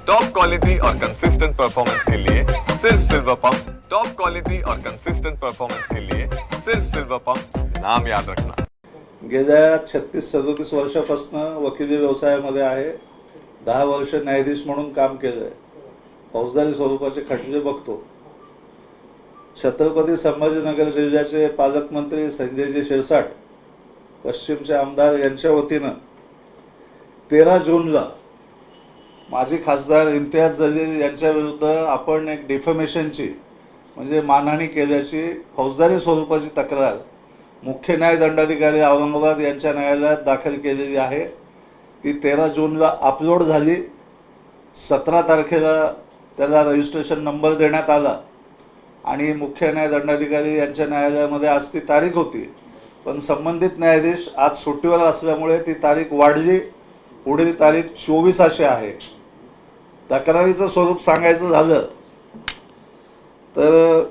Top quality और consistent performance के लिए सिर्फ सिल्वर पंप। टॉप क्वालिटी और कंसिस्टेंट परफॉर्मेंस के लिए सिर्फ सिल्वर पंप, नाम याद रखना। गेल्या 36-37 वर्षापासून वकिली व्यवसायामध्ये आहे। 10 वर्ष न्यायाधीश म्हणून काम केलंय। फौजदारी स्वरूपाचे खटले बघतो। छत्रपती संभाजीनगर जिल्ह्याचे पालकमंत्री संजयजी शिरसाट पश्चिमचे आमदार यांच्या वतीनं 13 जूनला माजी खासदार इम्तियाज जलील यांच्या विरुद्ध आपण एक डिफेमेशनची म्हणजे मानहानी केल्याची फौजदारी स्वरूपाची तक्रार मुख्य न्याय दंडाधिकारी औरंगाबाद यांच्या न्यायालयात दाखल केलेली आहे। ती 13 जूनला अपलोड झाली। 17 तारखेला त्याला रजिस्ट्रेशन नंबर देण्यात आला आणि मुख्य न्याय दंडाधिकारी यांच्या न्यायालयामध्ये आज ती तारीख होती, पण संबंधित न्यायाधीश आज सुट्टीवर असल्यामुळे ती तारीख वाढली। पुढील तारीख 24 अशी आहे। तक्रारीचं स्वरूप सांगायचं झालं तर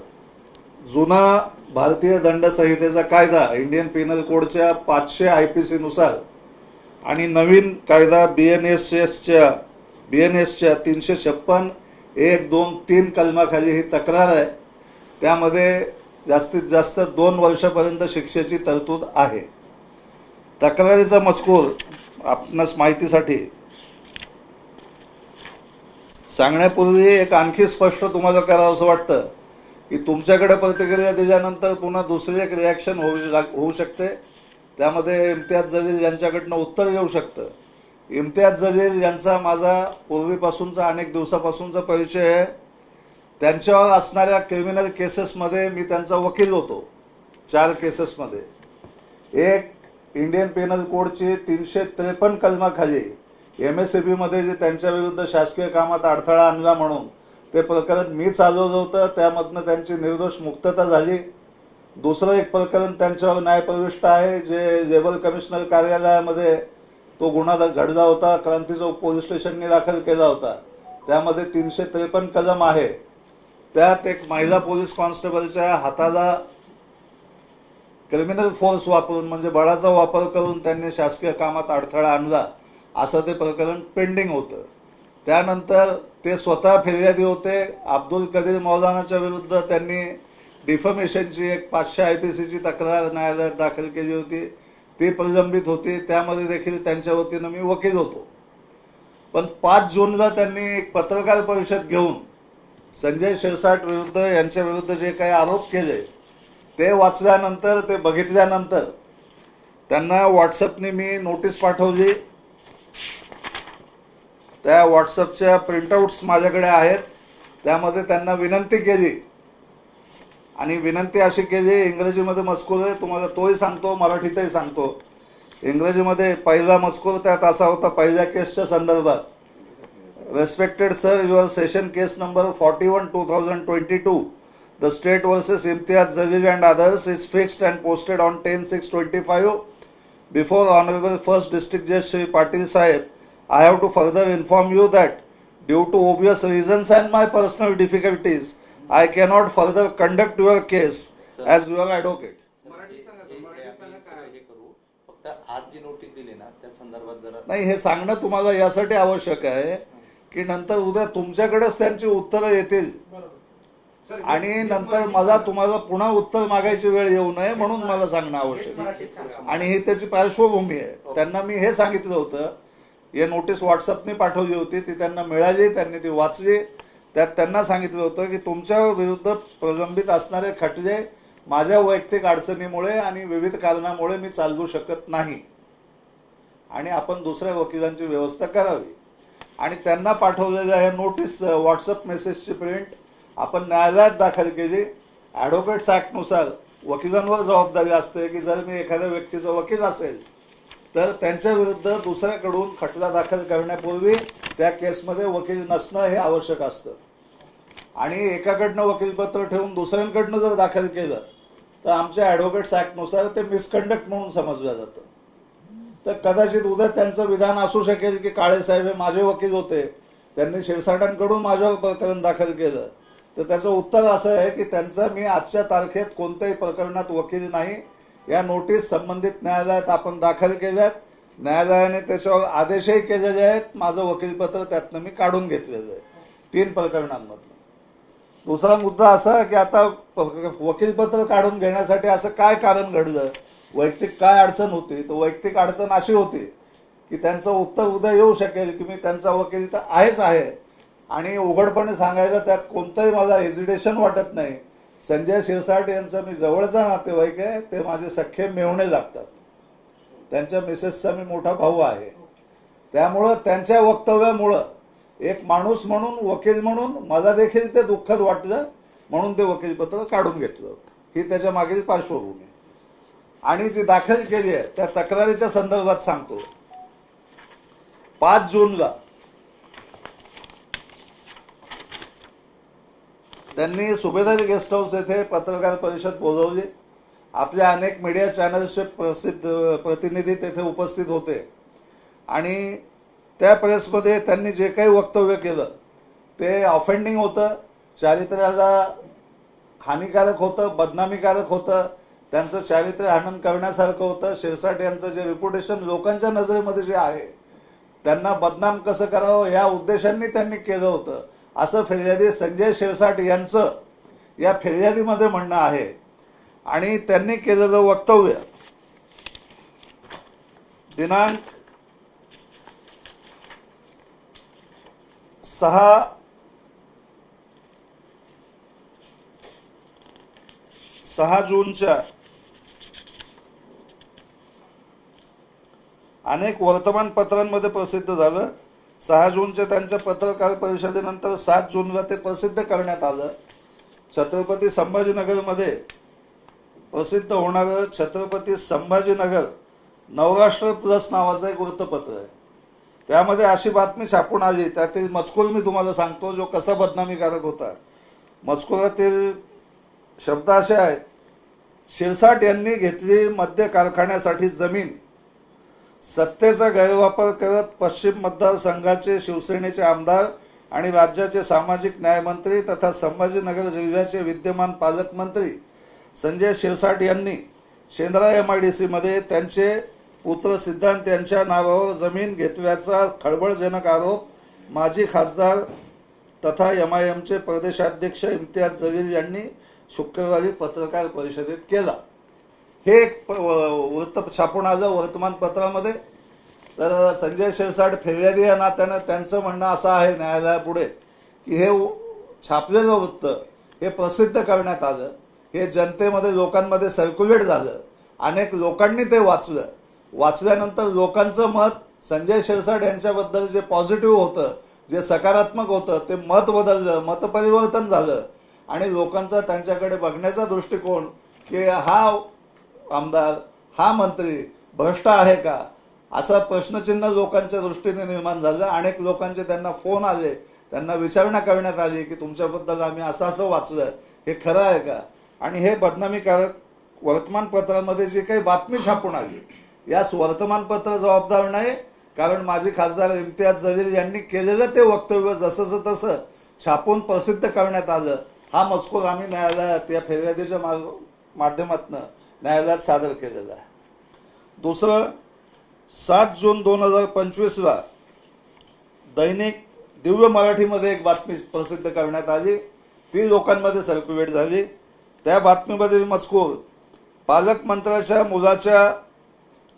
जुना भारतीय दंड संहितेचा कायदा इंडियन पिनल कोडच्या 500 IPC नुसार आणि नवीन कायदा BNSच्या 356 1, 2, 3 कलमाखाली ही तक्रार आहे। त्यामध्ये जास्तीत जास्त 2 वर्षापर्यंत शिक्षेची तरतूद आहे। तक्रारीचा मजकूर आपणास माहितीसाठी सांगण्यापूर्वी एक आणखी स्पष्ट तुम्हाला करावं असं वाटतं की तुमच्याकडे प्रतिक्रिया दिल्यानंतर पुन्हा दुसरी एक रिॲक्शन होऊ शकते। त्यामध्ये इम्तियाज जलील यांच्याकडनं उत्तर येऊ शकतं। इम्तियाज जलील यांचा माझा पूर्वीपासूनचा अनेक दिवसापासूनचा परिचय आहे। त्यांच्यावर असणाऱ्या क्रिमिनल केसेसमध्ये मी त्यांचा वकील होतो। 4 केसेसमध्ये। एक इंडियन पिनल कोडची 353 कलमाखाली MSCB मध्ये जे त्यांच्या विरुद्ध शासकीय कामात अडथळा आणला म्हणून ते प्रकरण मी चालवलं होतं, त्यामधनं त्यांची निर्दोष मुक्तता झाली। दुसरं एक प्रकरण त्यांच्यावर न्यायप्रविष्ट आहे जे लेबर कमिशनर कार्यालयामध्ये तो गुन्हा घडला होता, क्रांती चौक पोलीस स्टेशनने दाखल केला होता। त्यामध्ये 353 कलम आहे। त्यात एक महिला पोलीस कॉन्स्टेबलच्या हाताला क्रिमिनल फोर्स वापरून म्हणजे बळाचा वापर करून त्यांनी शासकीय कामात अडथळा आणला असं ते प्रकरण पेंडिंग होतं। त्यानंतर ते स्वतः फिर्यादी होते। अब्दुल कदीर मौलानाच्या विरुद्ध त्यांनी डिफमेशनची एक 500 IPCची तक्रार न्यायालयात दाखल केली होती, ती प्रलंबित होती। त्यामध्ये देखील त्यांच्या वतीनं मी वकील होतो। पण 5 जूनला त्यांनी एक पत्रकार परिषद घेऊन संजय शिरसाट विरुद्ध यांच्या विरुद्ध जे काही आरोप केले ते वाचल्यानंतर ते बघितल्यानंतर त्यांना व्हॉट्सअपने मी नोटीस पाठवली। त्या व्हॉट्सअपच्या प्रिंटआउट्स माझ्याकडे आहेत। त्यामध्ये त्यांना विनंती केली आणि विनंती अशी केली, इंग्रजीमध्ये मजकूर आहे, तुम्हाला तोही सांगतो, मराठीतही सांगतो। इंग्रजीमध्ये पहिला मजकूर त्यात असा होता पहिल्या केसच्या संदर्भात। Respected sir, your session case number 41/2022, the state versus Imtiaz Jalil and others is fixed and posted on 10/6/25 before Honorable First District Judge Shri Patil Sahib. I have to further inform you that due to obvious reasons and my personal difficulties, I cannot further conduct your case as your advocate. आज जी notice दिली ना त्या संदर्भात जरा नाही, हे सांगणं तुम्हाला यासाठी आवश्यक आहे की नंतर उद्या तुमच्याकडेच त्यांची उत्तरं येतील आणि नंतर मला तुम्हाला पुन्हा उत्तर मागायची वेळ येऊ नये म्हणून मला सांगणं आवश्यक आहे। आणि ही त्याची पार्श्वभूमी आहे। त्यांना मी हे सांगितलं होतं, हे नोटीस व्हॉट्सअपने पाठवली होती, ती त्यांना मिळाली, त्यांनी ती वाचली। त्यात त्यांना सांगितलं होतं की तुमच्या विरुद्ध प्रलंबित असणारे खटले माझ्या वैयक्तिक अडचणीमुळे आणि विविध कारणामुळे मी चालवू शकत नाही आणि आपण दुसऱ्या वकिलांची व्यवस्था करावी। आणि त्यांना पाठवलेल्या या नोटीस व्हॉट्सअप मेसेजची प्रिंट आपण न्यायालयात दाखल केली। ॲडव्होकेट्स ॲक्टनुसार वकिलांवर जबाबदारी असते की जर मी एखाद्या व्यक्तीचा वकील असेल तर त्यांच्या विरुद्ध दुसऱ्याकडून खटला दाखल करण्यापूर्वी त्या केसमध्ये वकील नसणं हे आवश्यक असतं। आणि एकाकडनं वकीलपत्र ठेवून दुसऱ्यांकडनं जर दाखल केलं तर आमच्या ॲडव्होकेट्स ॲक्टनुसार ते मिसकंडक्ट म्हणून समजलं जातं। तर कदाचित उद्या त्यांचं विधान असू शकेल की काळे साहेब हे माझे वकील होते, त्यांनी शिरसाटांकडून माझ्यावर प्रकरण दाखल केलं। तर त्याचं उत्तर असं आहे की त्यांचा मी आजच्या तारखेत कोणत्याही प्रकरणात वकील नाही। या नोटीस संबंधित न्यायालयात आपण दाखल केल्यात। न्यायालयाने त्याच्यावर आदेशही केलेले आहेत. माझं वकीलपत्र त्यातनं मी काढून घेतलेलं आहे 3 प्रकरणांमधनं. दुसरा मुद्दा असा की आता वकीलपत्र काढून घेण्यासाठी असं काय कारण घडलं, वैयक्तिक काय अडचण होती. तर वैयक्तिक अडचण अशी होती की त्यांचं उत्तर उद्या येऊ शकेल की मी त्यांचा वकील तर आहेच आहे आणि उघडपणे सांगायला त्यात कोणतंही मला हेजिटेशन वाटत नाही. संजय शिरसाट यांचा मी जवळचा नातेवाईक आहे, ते माझे सख्खे मेव्हणे लागतात. त्यांच्या मिसेसचा मी मोठा भाऊ आहे. त्यामुळं त्यांच्या वक्तव्यामुळं एक माणूस म्हणून, वकील म्हणून मला देखील ते दुःखद वाटलं, म्हणून ते वकीलपत्र काढून घेतलं होतं. ही त्याच्या मागील पार्श्वभूमी. आणि जी दाखल केली आहे त्या तक्रारीच्या संदर्भात सांगतो. 5 जूनला त्यांनी सुभेदारी गेस्ट हाऊस येथे पत्रकार परिषद बोलवली. आपल्या अनेक मीडिया चॅनल्सचे प्रसिद्ध प्रतिनिधी तेथे उपस्थित होते आणि त्या प्रेसमध्ये त्यांनी जे काही वक्तव्य केलं ते ऑफेंडिंग होतं, चारित्र्याला हानिकारक होतं, बदनामीकारक होतं, त्यांचं चारित्र्य हनन करण्यासारखं होतं. शिरसाट यांचं जे रेप्युटेशन लोकांच्या नजरेमध्ये जे आहे त्यांना बदनाम कसं करावं या उद्देशाने त्यांनी केलं होतं, असं फिर्यादी संजय शिरसाट यांचं या फिर्यादीमध्ये म्हणणं आहे. आणि त्यांनी केलेलं वक्तव्य दिनांक 6 जूनच्या अनेक वर्तमानपत्रांमध्ये प्रसिद्ध झालं. 6 जूनच्या त्यांच्या पत्रकार परिषदेनंतर 7 जूनला ते प्रसिद्ध करण्यात आलं. छत्रपती संभाजीनगरमध्ये प्रसिद्ध होणारं छत्रपती संभाजीनगर नवराष्ट्र प्लस नावाचं एक वृत्तपत्र आहे. त्यामध्ये अशी बातमी छापून आली, त्यातील मजकूर मी तुम्हाला सांगतो जो कसा बदनामीकारक होता. मजकुरातील शब्द असे आहेत: शिरसाट यांनी घेतली मद्य कारखान्यासाठी जमीन, सत्तेचा गैरवापर करत पश्चिम मतदारसंघाचे शिवसेनेचे आमदार आणि राज्याचे सामाजिक न्यायमंत्री तथा संभाजीनगर जिल्ह्याचे विद्यमान पालकमंत्री संजय शिरसाट यांनी शेंद्रा MIDC मध्ये त्यांचे पुत्र सिद्धांत यांच्या नावावर जमीन घेतल्याचा खळबळजनक आरोप माजी खासदार तथा MIMचे प्रदेशाध्यक्ष इम्तियाज जलील यांनी शुक्रवारी पत्रकार परिषदेत केला. हे एक वृत्त छापून आलं वर्तमानपत्रामध्ये. तर संजय शिरसाट फिर्यादी या नात्यानं त्यांचं म्हणणं असं आहे न्यायालयापुढे की हे छापलेलं वृत्त हे प्रसिद्ध करण्यात आलं, हे जनतेमध्ये लोकांमध्ये सर्क्युलेट झालं, अनेक लोकांनी ते वाचलं. वाचल्यानंतर लोकांचं मत संजय शिरसाट यांच्याबद्दल जे पॉझिटिव्ह होतं, जे सकारात्मक होतं, ते मत बदललं, मतपरिवर्तन झालं आणि लोकांचा त्यांच्याकडे बघण्याचा दृष्टिकोन की हा आमदार, हा मंत्री भ्रष्ट आहे का, असा प्रश्नचिन्ह लोकांच्या दृष्टीने निर्माण झालं. अनेक लोकांचे त्यांना फोन आले, त्यांना विचारणा करण्यात आली की तुमच्याबद्दल आम्ही असं वाचलं, हे खरं आहे का. आणि हे बदनामीकारक वर्तमानपत्रामध्ये जी काही बातमी छापून आली यास वर्तमानपत्र जबाबदार नाही, कारण माजी खासदार इम्तियाज जलील यांनी केलेलं ते वक्तव्य जसंच तसं छापून प्रसिद्ध करण्यात आलं. हा मजकूर आम्ही न्यायालयात या फिर्यादीच्या माध्यमातून न्यायालयात सादर केलेला आहे. दुसरं, 7 जून 2025ला दैनिक दिव्य मराठीमध्ये एक बातमी प्रसिद्ध करण्यात आली, ती लोकांमध्ये सर्क्युलेट झाली. त्या बातमीमध्ये मजकूर: पालकमंत्र्याच्या मुलाच्या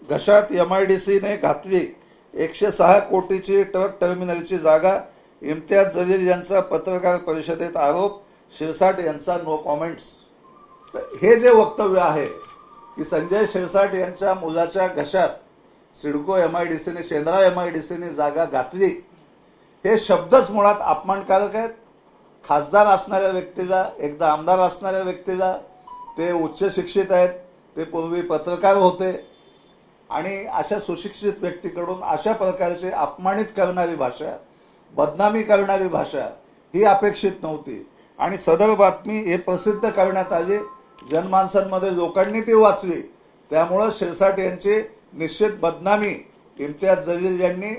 घशात MIDCने घातली 106 कोटीची ट्रक टर्मिनलची जागा, इम्तियाज जलील यांचा पत्रकार परिषदेत आरोप, शिरसाट यांचा नो कॉमेंट्स. हे जे वक्तव्य आहे की संजय शिरसाट यांच्या मुलाच्या घशात सिडको MIDCने, शेंद्रा MIDCने जागा घातली, हे शब्दच मुळात अपमानकारक आहेत. खासदार असणाऱ्या व्यक्तीला, एकदा आमदार असणाऱ्या व्यक्तीला, ते उच्च शिक्षित आहेत, ते पूर्वी पत्रकार होते आणि अशा सुशिक्षित व्यक्तीकडून अशा प्रकारचे अपमानित करणारी भाषा, बदनामी करणारी भाषा ही अपेक्षित नव्हती. आणि सदर बातमी हे प्रसिद्ध करण्यात आली, जनमानसांमध्ये लोकांनी ती वाचली. त्यामुळं शिरसाट यांची निश्चित बदनामी इम्तियाज जलील यांनी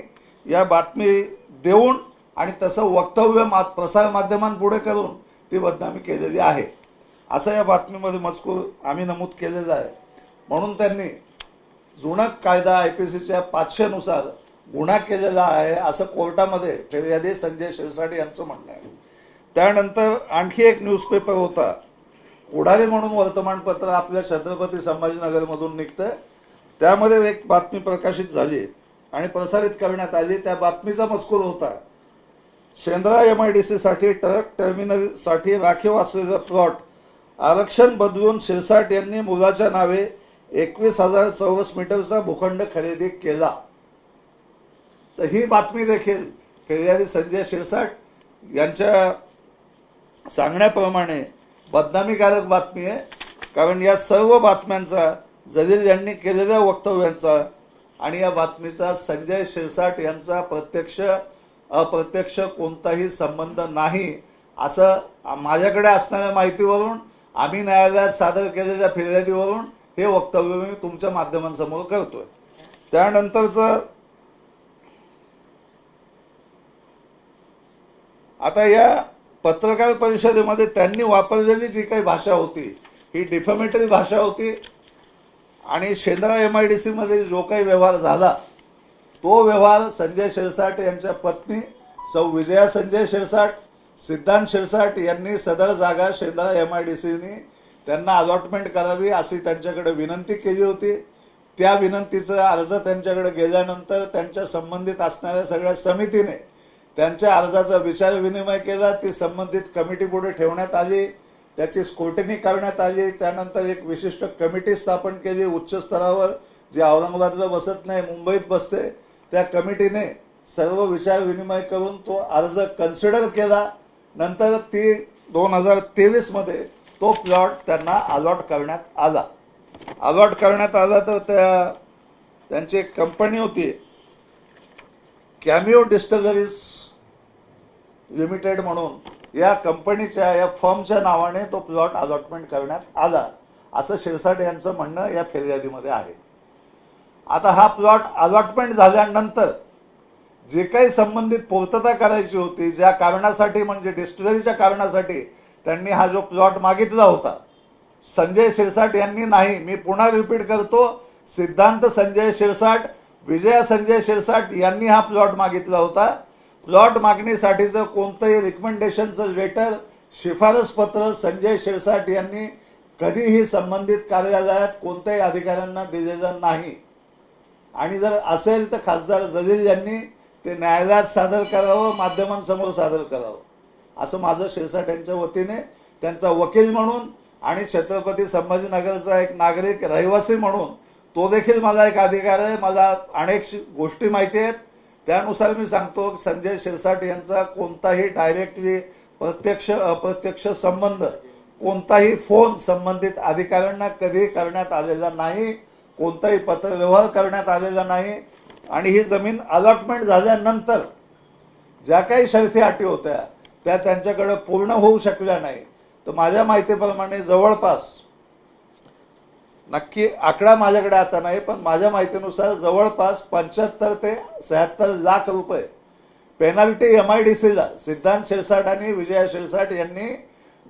या बातमी देऊन आणि तसं वक्तव्य प्रसार माध्यमांपुढे करून ती बदनामी केलेली आहे, असं या बातमीमध्ये मजकूर आम्ही नमूद केलेला आहे. म्हणून त्यांनी जुना कायदा IPCच्या 500 नुसार गुन्हा केलेला आहे असं कोर्टामध्ये फिर्यादी संजय शिरसाट यांचं म्हणणं आहे. त्यानंतर आणखी एक न्यूजपेपर होता, पुढारी म्हणून वर्तमानपत्र आपल्या छत्रपती संभाजीनगरमधून निघतं. त्यामध्ये एक बातमी प्रकाशित झाली आणि प्रसारित करण्यात आली. त्या बातमीचा मजकूर होता, शेंद्रा MIDC साठी ट्रक टर्मिनलसाठी राखीव असलेलं प्लॉट आरक्षण बदलून शिरसाट यांनी मुलाच्या नावे 21,000 चौरस मीटरचा भूखंड खरेदी केला. तर ही बातमी देखील फिर्यादी संजय शिरसाट यांच्या सांगण्याप्रमाणे बदनामीकारक बातमी आहे. कारण या सर्व बातम्यांचा, जलील यांनी केलेल्या वक्तव्यांचा आणि या बातमीचा संजय शिरसाट यांचा प्रत्यक्ष अप्रत्यक्ष कोणताही संबंध नाही असं माझ्याकडे असणाऱ्या माहितीवरून, आम्ही न्यायालयात सादर केलेल्या फिर्यादीवरून हे वक्तव्य मी तुमच्या माध्यमांसमोर करतोय. त्यानंतरचं आता या पत्रकार परिषदेमध्ये त्यांनी वापरलेली जी काही भाषा होती ही डिफॅमेटरी भाषा होती आणि शेंद्रा MIDC मध्ये जो काही व्यवहार झाला तो व्यवहार संजय शिरसाट यांच्या पत्नी सौ विजया संजय शिरसाट, सिद्धांत शिरसाट यांनी सदर जागा शेंद्रा MIDCने त्यांना अलॉटमेंट करावी अशी त्यांच्याकडे विनंती केली होती. त्या विनंतीचा अर्ज त्यांच्याकडे गेल्यानंतर त्यांच्या संबंधित असणाऱ्या सगळ्या समितीने त्यांच्या अर्जाचा विचारविनिमय केला. ती संबंधित कमिटी पुढे ठेवण्यात आली, त्याची स्क्रुटिनी करण्यात आली. त्यानंतर एक विशिष्ट कमिटी स्थापन केली उच्च स्तरावर, जी औरंगाबादला बसत नाही, मुंबईत बसते. त्या कमिटीने सर्व विचार विनिमय करून तो अर्ज कन्सिडर केला. नंतर ती 2023 मध्ये तो प्लॉट त्यांना अलॉट करण्यात आला. तर त्यांची एक कंपनी होती कॅमिओ डिस्टिलरीज लिमिटेड म्हणून, या कंपनीच्या या फर्मच्या नावाने तो प्लॉट अलॉटमेंट करण्यात आला असं शिरसाट यांचं म्हणणं या फिर्यादीमध्ये आहे. आता हा प्लॉट अलॉटमेंट झाल्यानंतर जे काही संबंधित पूर्तता करायची होती, ज्या कारणासाठी म्हणजे डिस्टिलरीच्या कारणासाठी त्यांनी हा जो प्लॉट मागितला होता, संजय शिरसाट यांनी नाही, मी पुन्हा रिपीट करतो, सिद्धांत संजय शिरसाट, विजया संजय शिरसाट यांनी हा प्लॉट मागितला होता. प्लॉट मागणीसाठीचं कोणतंही रिकमेंडेशनचं लेटर, शिफारस पत्र संजय शिरसाट यांनी कधीही संबंधित कार्यालयात कोणत्याही अधिकाऱ्यांना दिलेलं नाही. आणि जर असेल तर खासदार जलील यांनी ते न्यायालयात सादर करावं, माध्यमांसमोर सादर करावं असं माझं शिरसाट यांच्या वतीने, त्यांचा वकील म्हणून आणि छत्रपती संभाजीनगरचा एक नागरिक रहिवासी म्हणून तो देखील मला एक अधिकार आहे. मला अनेक गोष्टी माहिती आहेत. त्यानुसार मी सांगतो की संजय शिरसाट यांचा कोणताही डायरेक्टली प्रत्यक्ष अप्रत्यक्ष संबंध, कोणताही फोन संबंधित अधिकाऱ्यांना कधी करण्यात आलेला नाही, कोणताही पत्रव्यवहार करण्यात आलेला नाही. आणि ही जमीन अलॉटमेंट झाल्यानंतर ज्या काही शर्ती अटी होत्या त्या त्यांच्याकडे पूर्ण होऊ शकल्या नाही. तर माझ्या माहितीप्रमाणे जवळपास, नक्की आकडा माझ्याकडे आता नाही, पण माझ्या माहितीनुसार जवळपास 75 ते 76 लाख रुपये पेनल्टी MIDCला सिद्धांत शिरसाट आणि विजया शिरसाट यांनी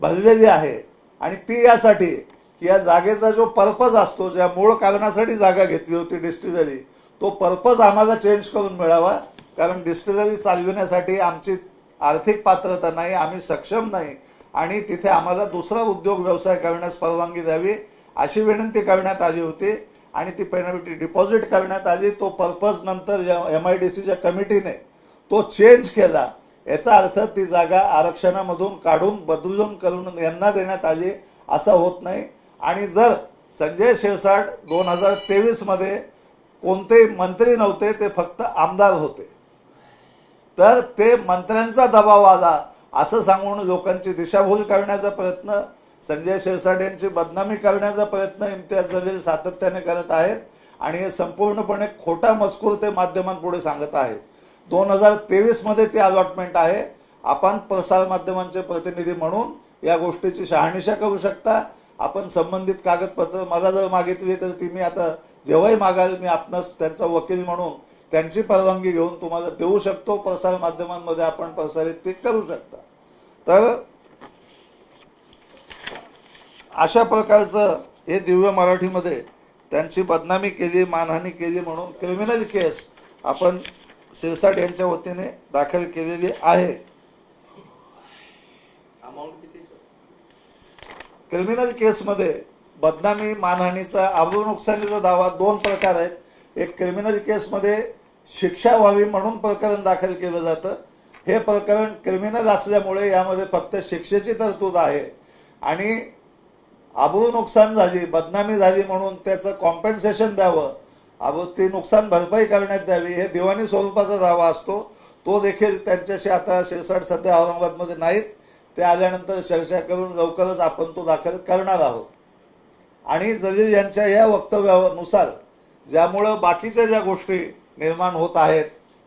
भरलेली आहे. आणि ती यासाठी की या जागेचा जो पर्पज असतो, ज्या मूळ कारणासाठी जागा घेतली होती डिस्टिलरी, तो पर्पज आम्हाला चेंज करून मिळावा. कारण डिस्टिलरी चालविण्यासाठी आमची आर्थिक पात्रता नाही, आम्ही सक्षम नाही आणि तिथे आम्हाला दुसरा उद्योग व्यवसाय करण्यास परवानगी द्यावी अशी विनंती करण्यात आली होती आणि ती पेनल्टी डिपॉझिट करण्यात आली. तो पर्पज नंतर MIDCच्या कमिटीने तो चेंज केला. याचा अर्थ ती जागा आरक्षणामधून काढून बदलून करून यांना देण्यात आली असं होत नाही. आणि जर संजय शिरसाट 2023 मध्ये कोणतेही मंत्री नव्हते, ते फक्त आमदार होते, तर ते मंत्र्यांचा दबाव आला असं सांगून लोकांची दिशाभूल करण्याचा प्रयत्न, संजय शिरसाट यांची बदनामी करण्याचा प्रयत्न इम्तियाज जलील सातत्याने करत आहेत. आणि हे संपूर्णपणे खोटा मजकूर ते माध्यमांपुढे सांगत आहेत. 2023 मध्ये ती अलॉटमेंट आहे. आपण प्रसार माध्यमांचे प्रतिनिधी म्हणून या गोष्टीची शहानिशा करू शकता. आपण संबंधित कागदपत्र मला जर मागितली तर ती मी आता जेव्हाही मागाल मी आपणास त्यांचा वकील म्हणून त्यांची परवानगी घेऊन तुम्हाला देऊ शकतो. प्रसार माध्यमांमध्ये आपण प्रसारित ते करू शकता. तर अशा प्रकारचं हे दिव्य मराठीमध्ये त्यांची बदनामी केली, मानहानी केली म्हणून क्रिमिनल केस आपण शिरसाट यांच्या वतीने दाखल केलेली आहे. अमाऊंट किती सर? क्रिमिनल केसमध्ये बदनामी, मानहानीचा, आबरू नुकसानीचा दावा 2 प्रकार आहेत. एक क्रिमिनल केसमध्ये शिक्षा व्हावी म्हणून प्रकरण दाखल केलं जातं. हे प्रकरण क्रिमिनल असल्यामुळे यामध्ये फक्त शिक्षेची तरतूद आहे आणि आबरू नुकसान झाली, बदनामी झाली म्हणून त्याचं कॉम्पेन्सेशन द्यावं, ती नुकसान भरपाई करण्यात द्यावी, हे दिवाणी स्वरूपाचा दावा असतो. तो देखील त्यांच्याशी आता शिरसाट सध्या औरंगाबादमध्ये नाहीत, ते आल्यानंतर चर्चा करून लवकरच आपण तो दाखल करणार आहोत. आणि जलील यांच्या या वक्तव्यानुसार ज्यामुळं बाकीच्या ज्या गोष्टी निर्माण होत आहेत,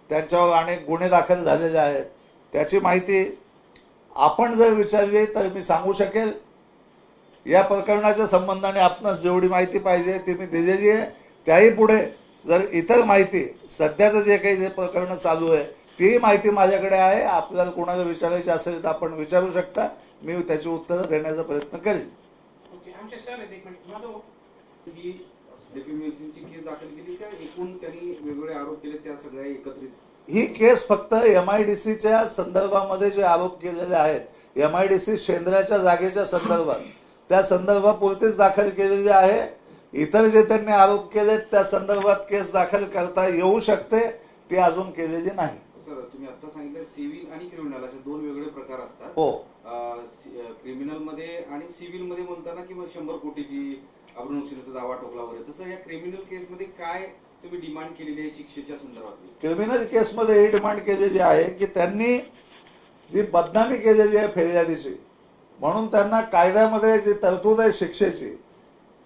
त्यांच्यावर अनेक गुन्हे दाखल झालेले आहेत, त्याची माहिती आपण जर विचारली तर मी सांगू शकेल. या प्रकरणाच्या संबंधाने आपणास जेवढी माहिती पाहिजे ती मी दिलेली आहे. त्याही पुढे जर इतर माहिती, सध्याचं जे काही जे प्रकरण चालू आहे तीही माहिती माझ्याकडे आहे. आपल्याला कोणाला विचारायची असेल तर आपण विचारू शकता, मी त्याची उत्तरं देण्याचा प्रयत्न करेन. आमचे सर आहेत एक मिनिट माधव ही डिफेमेशनची केस दाखल केली का एकूण त्यांनी वेगवेगळे आरोप केले त्या सगळ्या एकत्रित? ही केस फक्त MIDCच्या संदर्भामध्ये जे आरोप केलेले आहेत, MIDC शेंद्राच्या जागेच्या संदर्भात, त्या संदर्भापुरतीच दाखल केलेली आहे. इतर जे त्यांनी आरोप केलेत त्या संदर्भात केस दाखल करता येऊ शकते, ती अजून केलेली नाही. सर तुम्ही आता सांगितलं सिव्हिल आणि क्रिमिनल असे 2 वेगळे प्रकार असतात. हो, क्रिमिनल मध्ये आणि सिव्हिल मध्ये म्हणताना की 100 कोटीची आबरू नुकसानीचा दावा ठोकला वगैरे, तसं या क्रिमिनल केस मध्ये काय तुम्ही डिमांड केलेली आहे शिक्षेच्या संदर्भातली? क्रिमिनल केसमध्ये ही डिमांड केलेली आहे की त्यांनी जी बदनामी केलेली आहे फिर्यादीची, म्हणून त्यांना कायद्यामध्ये जी तरतूद आहे शिक्षेची,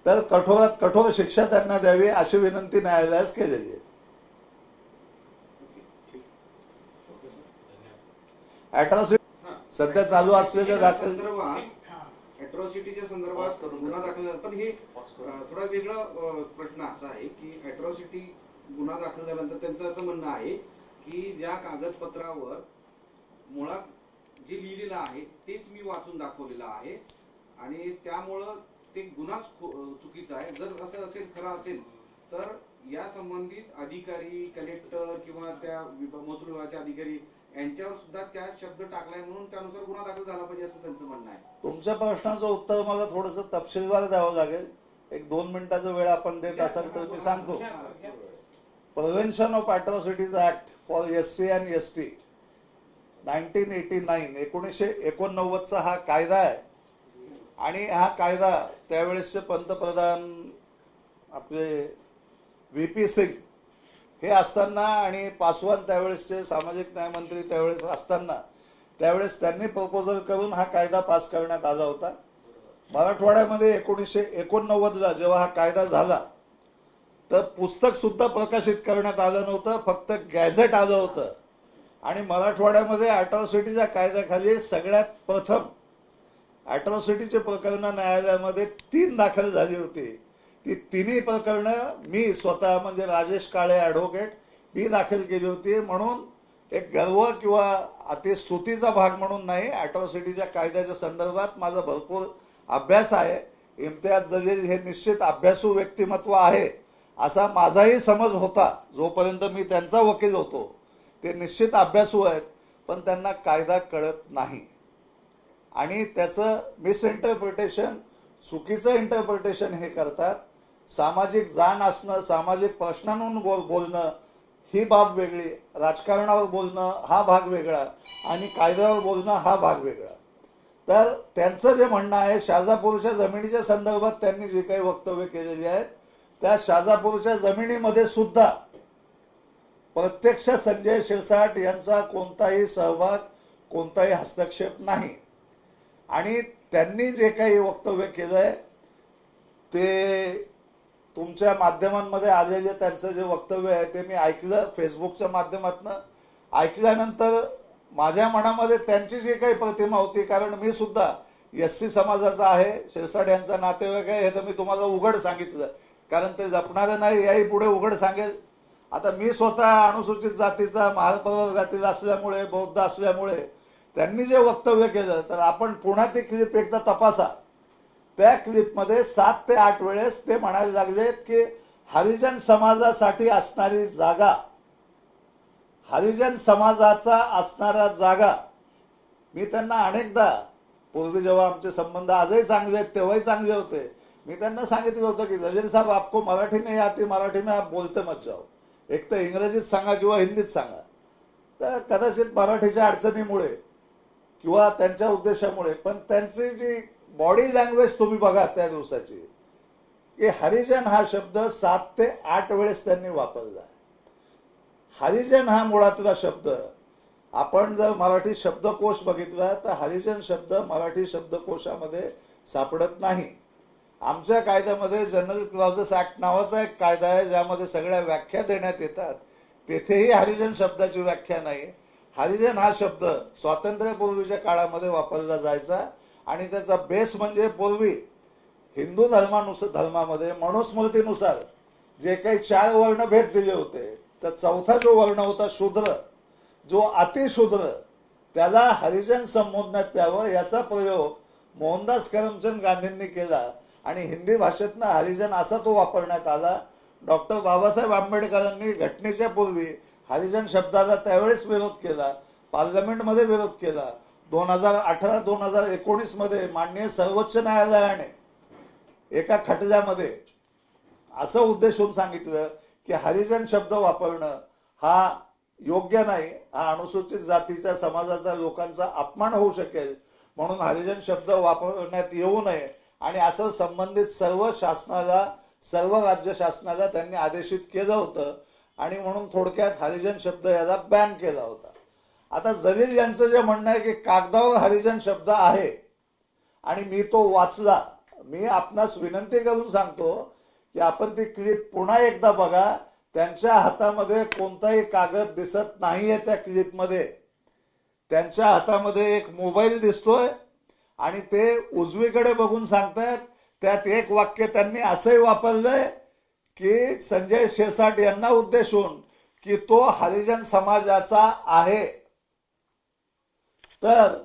तर कठोरात कठोर शिक्षा त्यांना द्यावी अशी विनंती न्यायालयास केलेली आहे. अॅट्रॉसिटी सध्या चालू असलेल्या दाखल अॅट्रॉसिटीच्या संदर्भात गुन्हा दाखल झाला, पण हे थोडा वेगळा प्रश्न असा आहे की अॅट्रॉसिटी गुन्हा दाखल झाल्यानंतर त्यांचं असं म्हणणं आहे की ज्या कागदपत्रावर मुळात जे लिहिलेलं आहे तेच मी वाचून दाखवलेलं आहे आणि त्यामुळं ते गुन्हाच चुकीचा आहे. जर असं असेल, खरं असेल तर या संबंधित अधिकारी, कलेक्टर किंवा त्या महसूल विभागाचे अधिकारी यांच्यावर सुद्धा त्या शब्द टाकलाय म्हणून त्यानुसार गुन्हा दाखल झाला पाहिजे असं त्यांचं म्हणणं आहे. तुमच्या प्रश्नाचं उत्तर मला थोडंसं तपशीलवार द्यावं लागेल. 1-2 मिनिटाचा वेळ आपण देत असाल तर मी सांगतो. Prevention of अॅट्रॉसिटीज act for SC and ST 1989 1989चा हा कायदा आहे आणि हा कायदा त्यावेळेसचे पंतप्रधान आपले VP सिंग हे असताना आणि पासवान त्यावेळेसचे सामाजिक न्याय मंत्री त्यावेळेस असताना, त्यावेळेस त्यांनी प्रपोजल करून हा कायदा पास करण्यात आला होता. मराठवाड्यामध्ये 1989ला जेव्हा हा कायदा झाला तर पुस्तक सुद्धा प्रकाशित करण्यात आलं नव्हतं, फक्त गॅझेट आलं होतं. आणि मराठवाड्यामध्ये अॅट्रॉसिटीच्या कायद्याखाली सगळ्यात प्रथम अॅट्रॉसिटीचे प्रकरणं न्यायालयामध्ये 3 दाखल झाली होती. ती 3ही प्रकरणं मी स्वतः म्हणजे राजेश काळे ॲडव्होकेट मी दाखल केली होती. म्हणून एक गर्व किंवा अतिस्तुतीचा भाग म्हणून नाही, अॅट्रॉसिटीच्या कायद्याच्या संदर्भात माझा भरपूर अभ्यास आहे. इम्तियाज जलील हे निश्चित अभ्यासू व्यक्तिमत्व आहे असा माझाही समज होता जोपर्यंत मी त्यांचा वकील होतो. ते निश्चित अभ्यासू आहेत, पण त्यांना कायदा कळत नाही आणि त्याचं मिसइंटरप्रिटेशन, चुकीचं इंटरप्रिटेशन हे करतात. सामाजिक जाण असणं, सामाजिक प्रश्नांवर बोलणं ही बाब वेगळी, राजकारणावर बोलणं हा भाग वेगळा आणि कायद्यावर बोलणं हा भाग वेगळा. तर त्यांचं जे म्हणणं आहे, शाजापूरच्या जमिनीच्या संदर्भात त्यांनी जे काही वक्तव्य केलेली आहेत त्या शाजापूरच्या जमिनीमध्ये सुद्धा प्रत्यक्ष संजय शिरसाट यांचा कोणताही सहभाग, कोणताही हस्तक्षेप नाही. आणि त्यांनी जे काही वक्तव्य केलंय ते तुमच्या माध्यमांमध्ये आलेले त्यांचं जे वक्तव्य आहे ते मी ऐकलं, फेसबुकच्या माध्यमातून ऐकल्यानंतर माझ्या मनामध्ये त्यांची जी काही प्रतिमा होती, कारण मी सुद्धा SC समाजाचा आहे, शिरसाट यांचा नातेवाईक आहे, हे तर मी तुम्हाला उघड सांगितलं, कारण ते जपणारं नाही याही पुढे उघड सांगेल. आता मी स्वतः अनुसूचित जातीचा महार प्रवर्गातील असल्यामुळे, बौद्ध असल्यामुळे त्यांनी जे वक्तव्य केलं तर आपण पुन्हा ती क्लिप एकदा तपासा. त्या क्लिपमध्ये 7 ते 8 वेळेस ते म्हणायला लागलेत की हरिजन समाजासाठी असणारी जागा, हरिजन समाजाचा असणारा जागा. मी त्यांना अनेकदा, पूर्वी जेव्हा आमचे संबंध आजही चांगले आहेत तेव्हाही चांगले होते, मी त्यांना सांगितलं होतं की जलील साहब आपको मराठी नहीं आती, मराठी में आप बोलते मत जाओ, एक तर इंग्रजीत सांगा किंवा हिंदीत सांगा. तर कदाचित मराठीच्या अडचणीमुळे किंवा त्यांच्या उद्देशामुळे, पण त्यांची जी बॉडी लँग्वेज तुम्ही बघा त्या दिवसाची, की हरिजन हा शब्द 7 ते 8 वेळेस त्यांनी वापरला. हरिजन हा मुळातला शब्द, आपण जर मराठी शब्दकोश बघितला तर हरिजन शब्द मराठी शब्दकोशामध्ये सापडत नाही. आमच्या कायद्यामध्ये जनरल क्लॉजेस ऍक्ट नावाचा एक कायदा आहे ज्यामध्ये सगळ्या व्याख्या देण्यात येतात, तेथेही हरिजन शब्दाची व्याख्या नाही. हरिजन हा शब्द स्वातंत्र्यपूर्वीच्या काळामध्ये वापरला जायचा आणि त्याचा बेस म्हणजे पूर्वी हिंदू धर्मामध्ये मनुस्मृतीनुसार जे काही 4 वर्णभेद दिले होते, तर चौथा जो वर्ण होता शूद्र, जो अतिशूद्र, त्याला हरिजन संबोधण्यात यावं याचा प्रयोग मोहनदास करमचंद गांधींनी केला आणि हिंदी भाषेतनं हरिजन असा तो वापरण्यात आला. डॉक्टर बाबासाहेब आंबेडकरांनी घटनेच्या पूर्वी हरिजन शब्दाला त्यावेळेस विरोध केला, पार्लमेंटमध्ये विरोध केला. 2018-2019 मध्ये माननीय सर्वोच्च न्यायालयाने एका खटल्यामध्ये असं उद्देशून सांगितलं की हरिजन शब्द वापरणं हा योग्य नाही, हा अनुसूचित जातीच्या समाजाचा लोकांचा अपमान होऊ शकेल, म्हणून हरिजन शब्द वापरण्यात येऊ नये आणि असं संबंधित सर्व शासनाला, सर्व राज्य शासनाला त्यांनी आदेशित केलं होतं आणि म्हणून थोडक्यात हरिजन शब्द याला बॅन केला होता. आता जलील यांचं जे म्हणणं आहे की कागदावर हरिजन शब्द आहे आणि मी तो वाचला, मी आपणास विनंती करून सांगतो की आपण ती क्लिप पुन्हा एकदा बघा. त्यांच्या हातामध्ये कोणताही कागद दिसत नाहीये त्या क्लिपमध्ये. त्यांच्या हातामध्ये एक मोबाईल दिसतोय आणि ते उजवीकडे बघून सांगतायत. त्यात एक वाक्य त्यांनी असंही वापरलंय की संजय शिरसाट यांना उद्देशून की तो हरिजन समाजाचा आहे. तर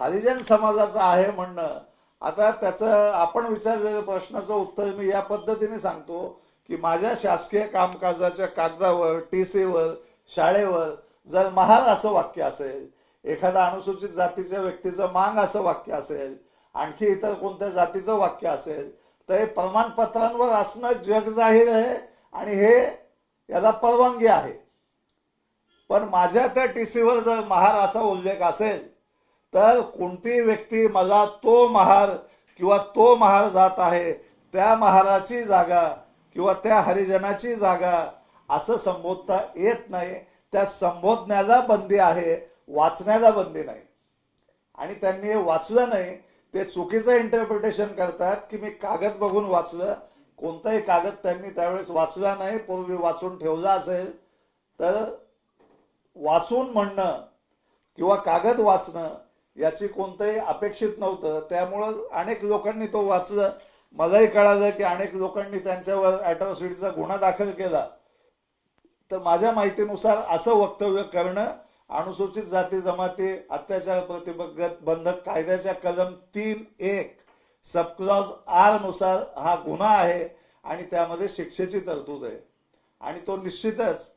हरिजन समाजाचा आहे म्हणणं, आता त्याचं आपण विचारलेल्या प्रश्नाचं उत्तर मी या पद्धतीने सांगतो की माझ्या शासकीय कामकाजाच्या कागदावर, टीसीवर, शाळेवर जर महार असं वाक्य असेल, एखादा अनुसूचित जातीच्या व्यक्तीचं मांग असं वाक्य असेल, आणखी इतर कोणत्या जातीचं वाक्य असेल, तर हे प्रमाणपत्रांवर असणं जग जाहीर आहे आणि हे याला परवानगी आहे. पण माझ्या त्या टीसीवर जर महार असा उल्लेख असेल तर कोणतीही व्यक्ती मला तो महार किंवा तो महार जात आहे त्या महाराची जागा किंवा त्या हरिजनाची जागा असं संबोधता येत नाही. त्या संबोधण्याला बंदी आहे, वाचण्याला बंदी नाही. आणि त्यांनी हे वाचलं नाही, ते चुकीचं इंटरप्रिटेशन करतात की मी कागद बघून वाचलं. कोणताही कागद त्यांनी त्यावेळेस वाचला नाही, पूर्वी वाचून ठेवला असेल तर वाचून म्हणणं किंवा कागद वाचणं याची कोणतंही अपेक्षित नव्हतं. त्यामुळं अनेक लोकांनी तो वाचलं. मलाही कळालं की अनेक लोकांनी त्यांच्यावर अॅट्रॉसिटीचा गुन्हा दाखल केला. तर माझ्या माहितीनुसार असं वक्तव्य करणं अनुसूचित जाती जमाती अत्याचार प्रतिबंधक कायद्याच्या कलम 3(1) सबक्लॉज R नुसार हा गुन्हा आहे आणि त्यामध्ये शिक्षेची तरतूद आहे. आणि तो निश्चितच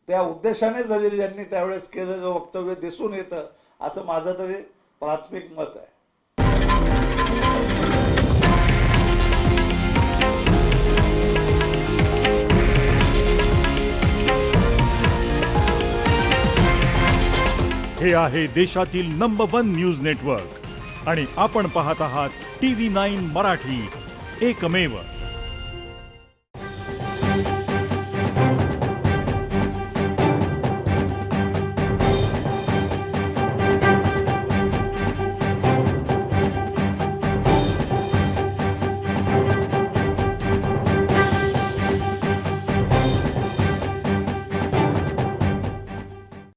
त्या उद्देशाने जलील यांनी त्यावेळेस केलेलं वक्तव्य दिसून येतं असं माझं तरी प्राथमिक मत आहे. हे आहे देशातील नंबर 1 न्यूज नेटवर्क आणि आपण पाहत आहात TV9 मराठी, एकमेव.